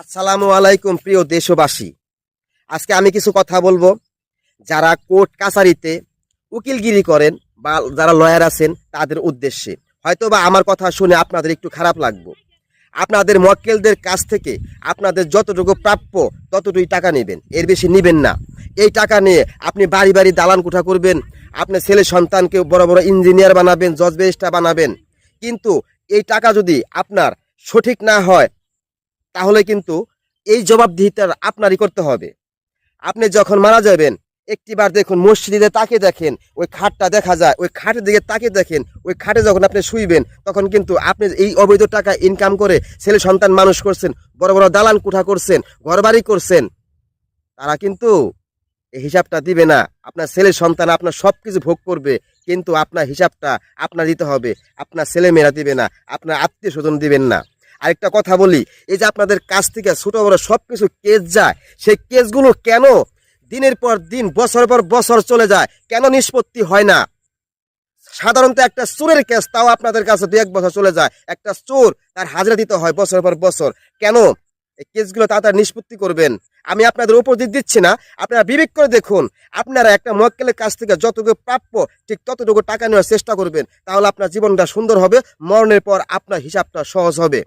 আসসালামু আলাইকুম প্রিয় দেশবাসী। আজকে আমি কিছু কথা বলবো। যারা কোর্ট কাছারিতে উকিলগিরি করেন বা যারা লয়ার আছেন তাদের উদ্দেশ্যে। হয়তোবা আমার কথা শুনে আপনাদের একটু খারাপ লাগবে। আপনাদের মক্কেলদের কাছ থেকে আপনাদের যতটুকু প্রাপ্য ততটুকুই টাকা নেবেন, এর বেশি নেবেন না। এই টাকা নিয়ে আপনি বাড়ি বাড়ি দালান কোঠা করবেন, আপনার ছেলে সন্তানকে বড় বড় ইঞ্জিনিয়ার বানাবেন, জজ ব্যারিস্টার বানাবেন। কিন্তু এই টাকা যদি আপনার সঠিক না হয় তাহলে কিন্তু এই জবাবদিহিতা আপনারই করতে হবে। আপনি যখন মারা যাবেন একটিবার দেখুন, মসজিদে তাকিয়ে দেখেন, ওই খাটটা দেখা যায়, ওই খাটের দিকে তাকিয়ে দেখেন, ওই খাটে যখন আপনি শুইবেন তখন কিন্তু আপনি এই অবৈধ টাকা ইনকাম করে ছেলে সন্তান মানুষ করছেন, বড় বড় দালান কোঠা করছেন, ঘরবাড়ি করছেন, তারা কিন্তু এই হিসাবটা দিবে না। আপনার ছেলে সন্তান আপনার সব কিছু ভোগ করবে, কিন্তু আপনার হিসাবটা আপনার দিতে হবে। আপনার ছেলেমেয়েরা দিবে না, আপনার আত্মীয় স্বজন দিবেন না। আরেকটা কথা বলি, এই যে আপনাদের কাছ থেকে ছোট বড় সব কিছু কেস যায়, সেই কেসগুলো কেন দিনের পর দিন বছরের পর বছর চলে যায়, কেন নিষ্পত্তি হয় না? সাধারণত একটা চোরের কেস তাও আপনাদের কাছে 2-1 বছর চলে যায়। একটা চোর, তার হাজিরা দিতে হয় বছরের পর বছর। কেন? এই কেসগুলো তাড়াতাড়ি নিষ্পত্তি করবেন। আমি আপনাদের উপর দিচ্ছি না, আপনারা বিবেক করে দেখুন। আপনারা একটা মক্কেলের কাছ থেকে যতটুকু প্রাপ্য ঠিক ততটুকু টাকা নেওয়ার চেষ্টা করবেন, তাহলে আপনার জীবনটা সুন্দর হবে, মরণের পর আপনার হিসাবটা সহজ হবে।